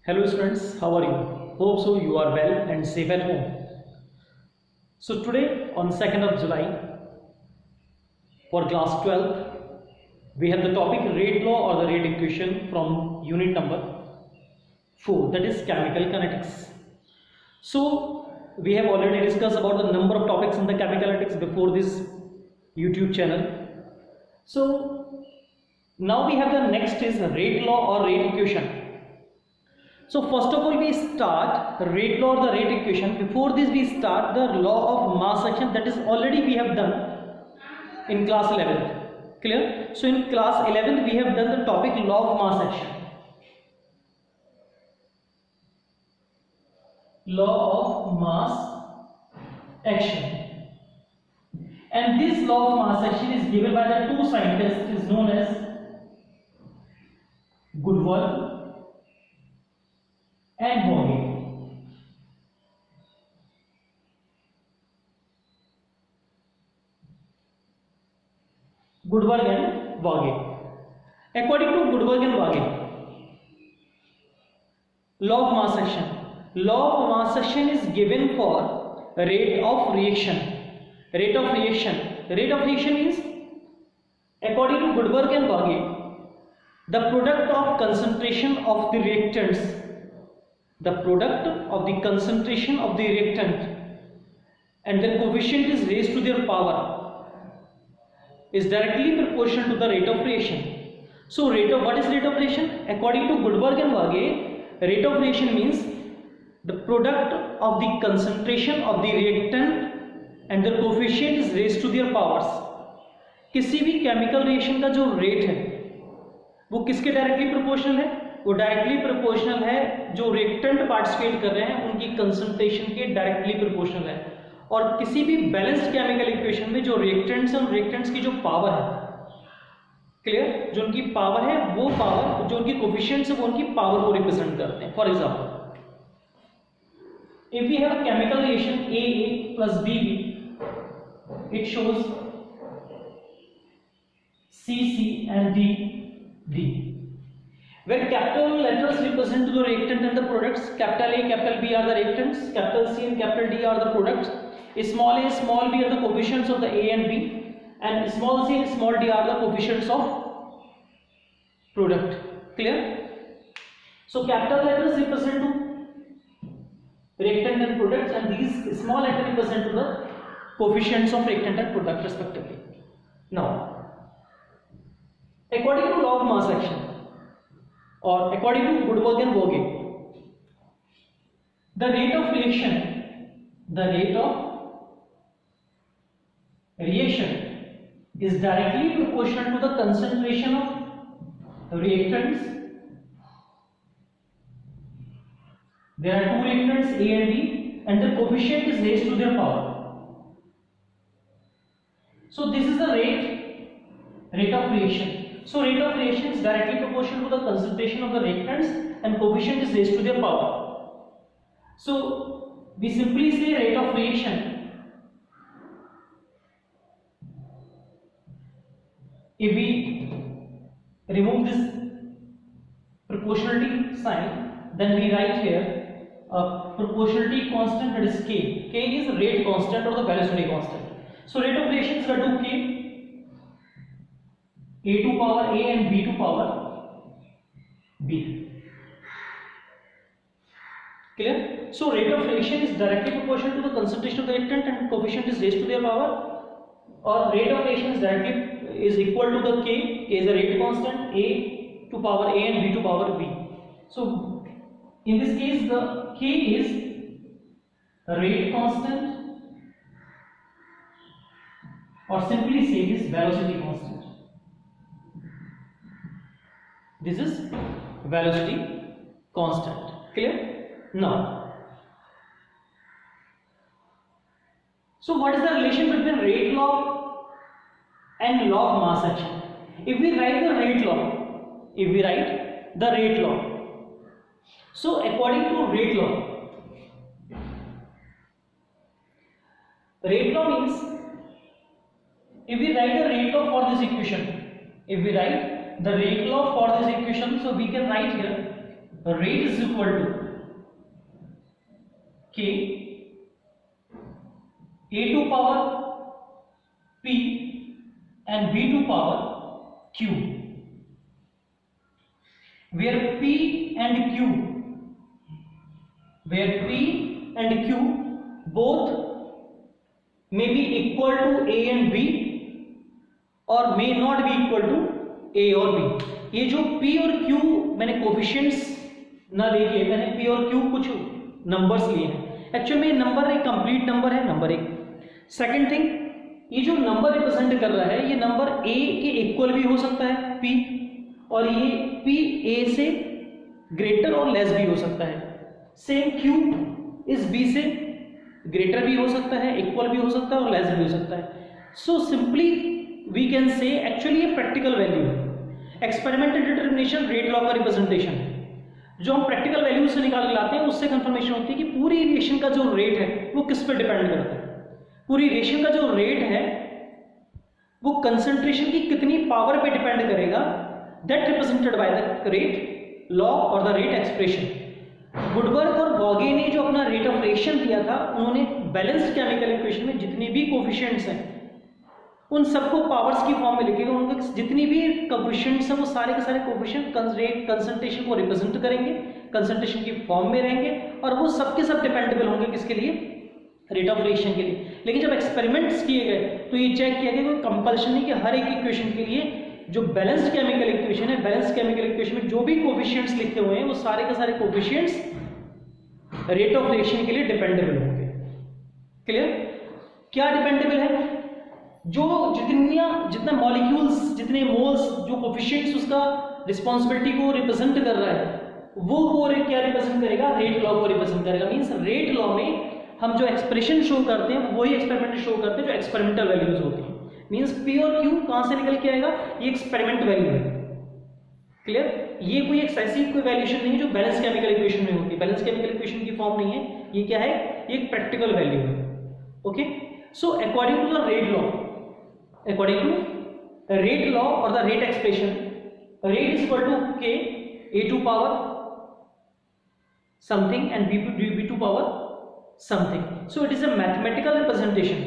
Hello students, how are you? Hope so you are well and safe at home. So today on 2nd of July for class 12 we have the topic rate law or the rate equation from unit number 4, that is chemical kinetics. So we have already discussed about the number of topics in the chemical kinetics before this YouTube channel. So now we have the next is rate law or rate equation. So first of all we start the rate law or the rate equation. Before this we start the law of mass action, that is already we have done in class 11th. Clear? So in class 11th we have done the topic law of mass action. Law of mass action. And this law of mass action is given by the two scientists, is known as Goodwin and Vogel. Goodwin and Vogel. According to Goodwin and Vogel, law of mass action. Law of mass action is given for rate of reaction. Rate of reaction. Rate of reaction is, according to Goodwin and Vogel, the product of concentration of the reactants. The product of the concentration of the reactant and the coefficient is raised to their power is directly proportional to the rate of reaction. So what is rate of reaction? According to Goodwin and Vogel, rate of reaction means the product of the concentration of the reactant and the coefficient is raised to their powers. किसी भी chemical reaction का जो rate है वो किसके directly proportional है? वो directly proportional है जो रिएक्टेंट पार्टिसिपेट कर रहे हैं उनकी कंसंट्रेशन के डायरेक्टली प्रोपोर्शनल है. और किसी भी बैलेंस्ड केमिकल इक्वेशन में जो रिएक्टेंट्स और रिएक्टेंट्स की जो पावर है, क्लियर, जो उनकी पावर है वो पावर, जो उनकी कोफिशिएंट्स है वो उनकी पावर को रिप्रेजेंट करते हैं. For example, if we have a chemical reaction AA plus BB, it shows CC and D, where capital letters represent the reactant and the products. Capital A, capital B are the reactants, capital C and capital D are the products. Small a, small b are the coefficients of the A and B, and small c and small d are the coefficients of product. Clear? So capital letters represent to reactant and products, and these small letters represent to the coefficients of reactant and product respectively. Now, according to law of mass action, or according to Goodwin and Vogel, the rate of reaction is directly proportional to the concentration of reactants. There are two reactants A and B, and the coefficient is raised to their power. So this is the rate of reaction. So rate of reaction is directly proportional to the concentration of the reactants and coefficient is raised to their power. So we simply say rate of reaction. If we remove this proportionality sign, then we write here a proportionality constant, that is K. K is rate constant or the velocity constant. So rate of reaction is equal to K, A to power A and B to power B. Clear? So rate of reaction is directly proportional to the concentration of the reactant and coefficient is raised to their power, or rate of reaction is equal to the K is a rate constant, A to power A and B to power B. So in this case the K is a rate constant, or simply say this velocity constant. This is velocity constant. Clear? Now, so what is the relation between rate law and law of mass action? If we write the rate law, so according to rate law means, if we write the rate law for this equation, the rate law for this equation, so we can write here rate is equal to K A to power P and B to power Q, where P and Q both may be equal to A and B और may not be equal to A और B। ये जो P और Q मैंने coefficients ना लेके मैंने P और Q कुछ नंबर्स लिए हैं। एक्चुअल में ये नंबर एक कंप्लीट नंबर है, नंबर एक। सेकंड थिंग, ये जो नंबर रिप्रेजेंट कर रहा है ये नंबर A के इक्वल भी हो सकता है P, और ये P A से ग्रेटर और लेस भी हो सकता है। सेम Q इस B से ग्रेटर भी हो सकता है, इक्वल भी हो सकता है और लेस भी हो सकता है। So simply we can say actually ये प्रैक्टिकल वैल्यू है। एक्सपेरिमेंटल डिटर्मिनेशन रेट लॉ का रिप्रेजेंटेशन है। जो हम प्रैक्टिकल वैल्यू से निकाल के लाते हैं उससे कंफर्मेशन होती है कि पूरी रिएक्शन का जो रेट है वो किस पर डिपेंड करता है। पूरी रिएक्शन का जो रेट है वो कंसंट्रेशन की कितनी पावर पे डिपेंड करेगा, that represented by the rate law और द रेट एक्सप्रेशन। वुडवर्क और वॉगे ने जो अपना रेट ऑफ रिएक्शन दिया था, उन्होंने बैलेंस्ड केमिकल इक्वेशन में जितने भी कोफिशिएंट्स हैं उन सबको पावर्स की फॉर्म में लिखेगा। उनके जितनी भी कोफिशिएंट्स हैं वो सारे के सारे कोफिशिएंट रेट कंसंट्रेशन को रिप्रेजेंट करेंगे, कंसंट्रेशन की फॉर्म में रहेंगे और वो सबके सब डिपेंडेबल होंगे किसके लिए, रेट ऑफ रिएक्शन के लिए। लेकिन जब एक्सपेरिमेंट्स किए गए तो ये चेक किया गया कोई कंपल्शन नहीं कि हर एक इक्वेशन के लिए जो बैलेंस्ड केमिकल इक्वेशन है, बैलेंस्ड केमिकल इक्वेशन में जो भी कोफिशिएंट्स लिखे हुए हैं वो सारे के सारे कोफिशिएंट्स रेट ऑफ रिएक्शन के लिए डिपेंडेबल होंगे। क्लियर? क्या डिपेंडेबल है? जो जितना मॉलिक्यूल्स, जितने मोल्स, जो कोफिशिएंट्स उसका रिस्पॉन्सिबिलिटी को रिप्रेजेंट कर रहा है वो क्या रिप्रेजेंट करेगा, रेट लॉ को रिप्रेजेंट करेगा। मींस रेट लॉ में हम जो एक्सप्रेशन शो करते हैं वही एक्सपेरिमेंट शो करते हैं जो एक्सपेरिमेंटल वैल्यूज होती हैं। मींस P और Q कहां से निकल के आएगा, ये एक्सपेरिमेंट वैल्यू है। क्लियर? ये कोई एक ऐसी कोई वैल्यूएशन नहीं है जो बैलेंस केमिकल इक्वेशन में होती है, बैलेंस केमिकल इक्वेशन की फॉर्म नहीं है। ये क्या है, ये एक प्रैक्टिकल वैल्यू है। Okay, so according to the rate law, according to rate law और the rate expression, rate is equal to K A to power something and B to power something. So it is a mathematical representation.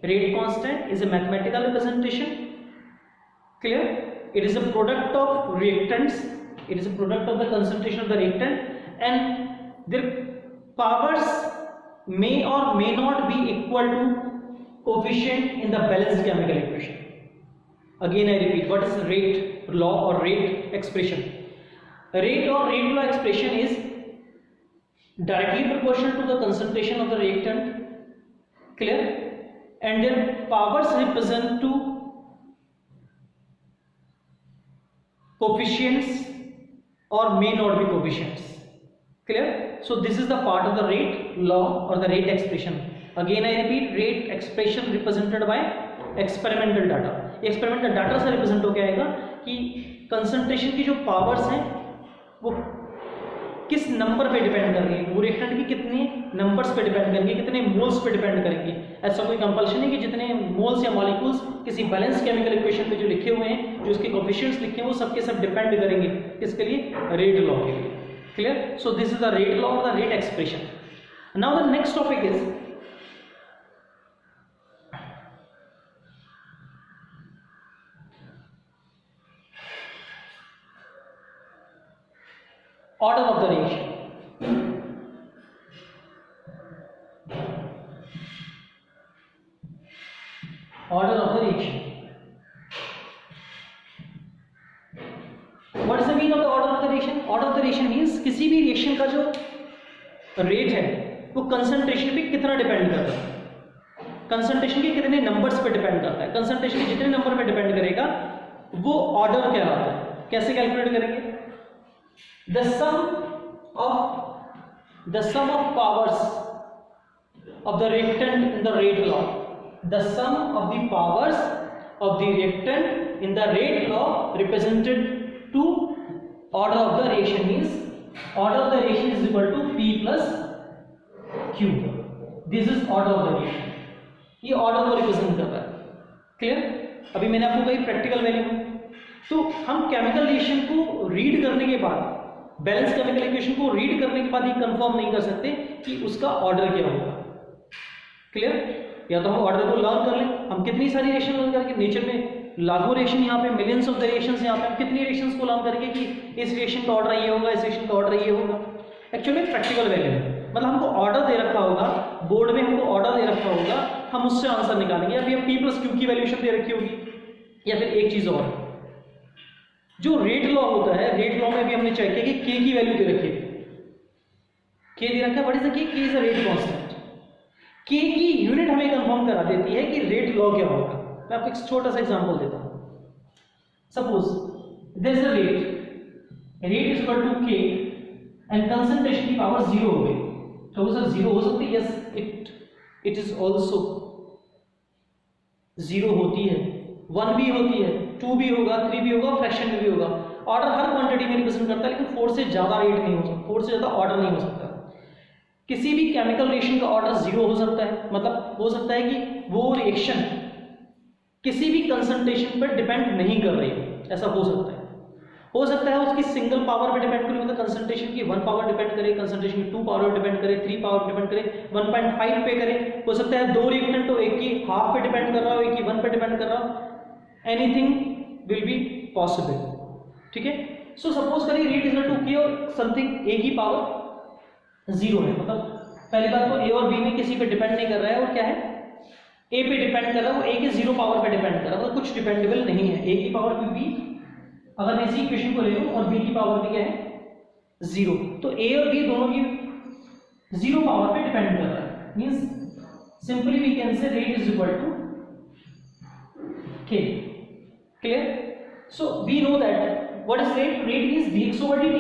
Rate constant is a mathematical representation. Clear? It is a product of reactants. It is a product of the concentration of the reactant and their powers may or may not be equal to coefficient in the balanced chemical equation. Again I repeat, what is rate law or rate expression? Rate or rate law expression is directly proportional to the concentration of the reactant. Clear? And their powers represent to coefficients or may not be coefficients. Clear? So this is the part of the rate law or the rate expression. Again I repeat, rate expression represented by experimental data. Experimental data से represent हो के आएगा कि concentration की जो powers हैं वो किस नंबर पे डिपेंड कर रही है, वो रिएक्टेंट की कितने नंबर्स पे डिपेंड करेंगे, कितने मोल्स पे डिपेंड करेंगे। ऐसा कोई कंपल्शन नहीं कि जितने मोल्स या मॉलिक्यूल्स किसी बैलेंस केमिकल इक्वेशन पे जो लिखे हुए हैं, जो उसके कोफिशिएंट्स लिखे हैं, वो सबके सब डिपेंड करेंगे किसके लिए, रेट लॉ के लिए। Clear? So this is the rate law और the rate expression. Now the next topic is order of the reaction. Order of the reaction. What is the meaning of the order of the reaction? Order of the reaction means किसी भी reaction का जो rate है वो concentration पे कितना depend करता है, कंसंट्रेशन के कितने नंबर्स पे डिपेंड करता है। कंसंट्रेशन के जितने नंबर पे डिपेंड करेगा वो ऑर्डर कहलाता है। कैसे कैलकुलेट करेंगे? The sum of powers of the reactant in the rate law, the sum of the powers of the reactant in the rate law represented to order of the reaction, means order of the reaction is equal to P plus Q. This is order of the reaction. ये order को represent कर रहा है। Clear? अभी मैंने आपको कही practical value में, तो हम केमिकल रिएक्शन को रीड करने के बाद बैलेंस केमिकल इक्वेशन को रीड करने के बाद ये कंफर्म नहीं कर सकते कि उसका ऑर्डर क्या होगा। क्लियर? या तो हम ऑर्डर को लर्न कर लें, हम कितनी सारी रिएक्शन लर्न करके, नेचर में लाखों रिएक्शन, यहाँ पे मिलियंस ऑफ द रिएक्शंस, यहाँ पे हम कितनी रिएक्शंस को लर्न करके कि इस रिएक्शन का ऑर्डर ये होगा, इस रिएक्शन का ऑर्डर ये होगा। एक्चुअली प्रैक्टिकल वैल्यू है, मतलब हमको ऑर्डर दे रखा होगा, बोर्ड में हमको ऑर्डर दे रखा होगा, हम उससे आंसर निकालेंगे। अभी हम P+Q की वैल्यूएशन दे रखी होगी, या फिर एक चीज और जो रेट लॉ होता है, रेट लॉ में भी हमने चेक किया कि K की वैल्यू दे रखी है, K दे रखा है, what is the K? K is a rate constant. K की यूनिट हमें कंफर्म करा देती है कि रेट लॉ क्या होगा। मैं आपको एक छोटा सा एग्जांपल देता हूं। Suppose there is a rate is equal to K and concentration की पावर 0 हो गई, तो सर 0 हो सकती है? यस, इट इज आल्सो 0 होती है, 1 भी होती है, 2 भी होगा, 3 भी होगा, फ्रैक्शन में भी होगा। ऑर्डर हर क्वांटिटी में रिप्रेजेंट करता है, लेकिन 4 से ज्यादा रेट नहीं हो सकता, 4 से ज्यादा ऑर्डर नहीं हो सकता। किसी भी केमिकल रिएक्शन का ऑर्डर 0 हो सकता है, मतलब हो सकता है कि वो रिएक्शन किसी भी कंसंट्रेशन पर डिपेंड नहीं कर रही, ऐसा हो सकता है। हो सकता है उसकी सिंगल पावर पे डिपेंड करे, मतलब कंसंट्रेशन की 1 पावर डिपेंड करे, कंसंट्रेशन की 2 पावर डिपेंड करे, 3 पावर डिपेंड करे, 1.5 पे करे। हो सकता है 2 रिएक्टेंट तो एक की हाफ पे डिपेंड कर रहा हो, एक की 1 पे डिपेंड कर रहा हो। एनीथिंग विल बी पॉसिबल, ठीक है। सो सपोज करिए rate is equal to K और समथिंग A की पावर 0 है, मतलब पहली बात तो A और B में किसी पे डिपेंड नहीं कर रहा है, और क्या है, A पे डिपेंड कर रहा है, वो A के 0 पावर पे डिपेंड कर रहा है, तो कुछ डिपेंडेबल नहीं है। A की पावर पे B, अगर मैं इसी इक्वेशन को ले लूं, और B की पावर पे क्या है 0, तो A और B दोनों की 0 पावर पे डिपेंड कर रहा है। Means simply we can say rate is equal to K। Clear? So we know that what is rate? Rate means dx over dt,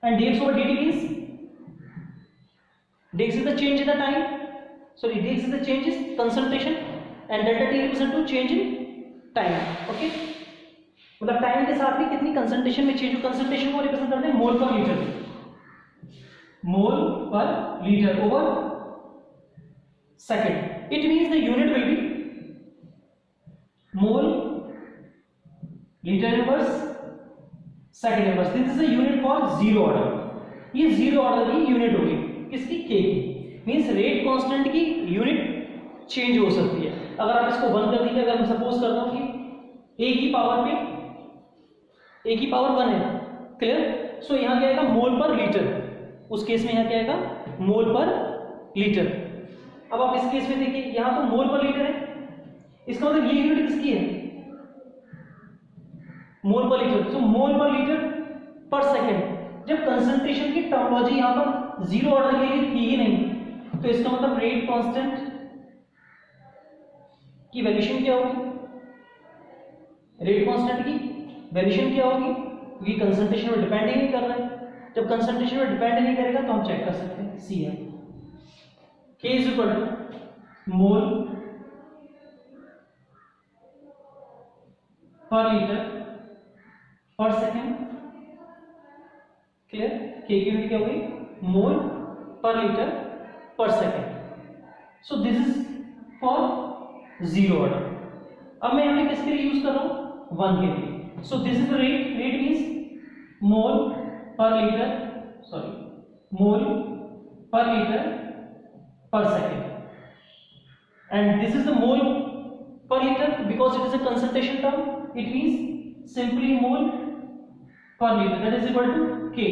and dx over dt means dx is the change in the time, sorry, dx is the change in concentration, and delta t represent to change in time। Okay, मतलब time के साथ में कितनी concentration में change हो, concentration को represent करते हैं मोल per litre, mole per litre over second. It means the unit will be mole litre inverse second inverse. This is a unit for zero order. ये जीरो ऑर्डर की unit होगी किसकी? K की। Means rate constant की unit change हो सकती है। अगर आप इसको 1 कर दीजिए, अगर मैं सपोज करता हूं कि A की पावर पे A की पावर 1 है, क्लियर? सो यहां क्या आएगा? मोल पर लीटर। उस केस में यहां क्या आएगा? मोल पर लीटर। अब आप इस केस में देखिए, यहां तो मोल पर लीटर है, इसका मतलब ये यूनिट किसकी है? मोल पर लीटर। सो मोल पर लीटर पर सेकेंड। जब कंसंट्रेशन की टर्मोलॉजी यहां पर जीरो ऑर्डर के लिए थी ही नहीं, तो इसका मतलब रेट कांस्टेंट की वैल्यूएशन क्या होगी? रेट कांस्टेंट की वैल्यूएशन क्या होगी? क्योंकि कंसंट्रेशन पर डिपेंड ही नहीं कर रहा है। जब कंसंट्रेशन पर डिपेंड नहीं करेगा तो हम चेक कर सकते हैं CM। K is equal to mole per litre per second. Clear? K की यूनिट क्या होगी? Mole per litre per second. So this is for zero order. अब मैं यहां पे किसके लिए यूज कर रहा हूं? 1 के लिए। So this is the rate. Rate means mole per litre, sorry, mole per litre per second, and this is the mole per liter because it is a concentration term. It means simply mole per liter, that is equal to K.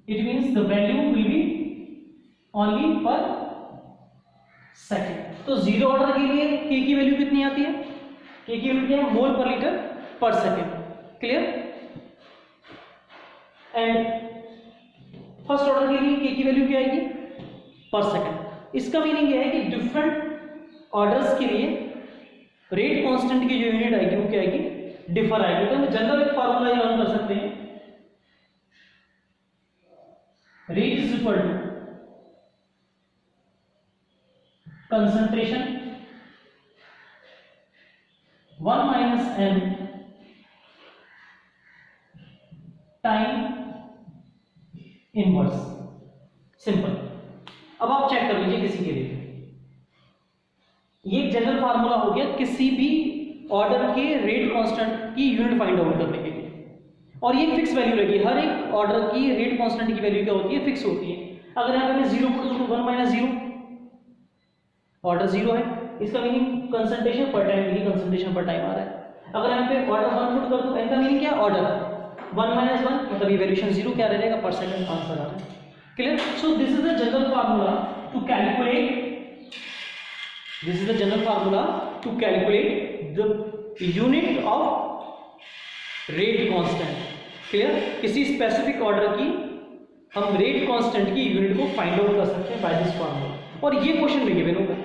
It means the value will be only per second. तो zero order के लिए K की value कितनी आती है? K की value क्या है? मोल per litre per second. Clear? And first order के लिए K की वैल्यू क्या आएगी? पर सेकेंड। इसका मीनिंग यह है कि डिफरेंट ऑर्डर्स के लिए रेट कांस्टेंट की जो यूनिट आएगी वो क्या आएगी? डिफर आएगी। तो हम जनरल एक फार्मूला यूज कर सकते हैं, rate is equal to concentration 1 minus n time inverse. Simple. अब आप चेक कर लीजिए किसी के लिए, ये एक जनरल फार्मूला हो गया किसी भी ऑर्डर के रेट कांस्टेंट की यूनिट फाइंड आउट करने के लिए। और ये फिक्स वैल्यू रहेगी, हर एक ऑर्डर की रेट कांस्टेंट की वैल्यू क्या होती है, फिक्स होती है। अगर यहाँ पे मैं 0 पुट करूँ 1 माइनस 0, ऑर्डर 0 है, इसका मीनिंग कंसंट्रेशन पर टाइम नहीं, कंसंट्रेशन पर टाइम आ रहा है। अगर यहाँ पे ऑर्डर 1 पुट कर दूँ, इनका मीनिंग क्या है, ऑर्डर 1 माइनस 1 मतलब इवैल्यूएशन 0 क्या रहेगा, पर सेकंड आंसर आ रहा है। Clear? So this is the general formula to calculate, this is the general formula to calculate the unit of rate constant. Clear? किसी स्पेसिफिक ऑर्डर की हम रेट कांस्टेंट की यूनिट को फाइंड आउट कर सकते हैं बाय दिस फार्मूला। और ये क्वेश्चन में गिवन होगा,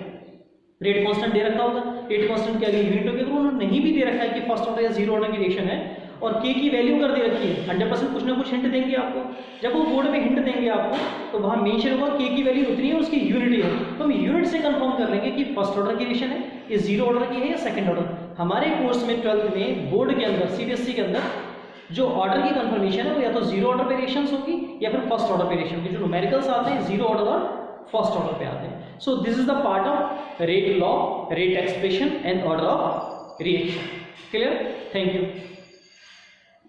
रेट कांस्टेंट दे रखा होगा, रेट कांस्टेंट क्या यूनिट होगी, अगर उन्होंने नहीं भी दे रखा है कि फर्स्ट ऑर्डर या जीरो ऑर्डर की रिएक्शन है और के की वैल्यू कर दे रखी है, 100% कुछ ना कुछ हिंट देंगे आपको। जब वो बोर्ड में हिंट देंगे आपको तो वहां मेंशन होगा के की वैल्यू उतनी है, उसकी यूनिट है, तो हम यूनिट से कंफर्म कर लेंगे कि फर्स्ट ऑर्डर की रिएक्शन है, ये जीरो ऑर्डर की है या सेकंड ऑर्डर। हमारे कोर्स में 12th में बोर्ड के अंदर सीबीएसई के अंदर जो ऑर्डर की कंफर्मेशन है वो या तो जीरो ऑर्डर पे रिएक्शंस होगी या फिर फर्स्ट ऑर्डर पे रिएक्शन होगी। जो न्यूमेरिकल्स आते हैं जीरो ऑर्डर और फर्स्ट ऑर्डर पे आते हैं। सो this is the part of rate law, rate expression and order of reaction. Clear? Thank you.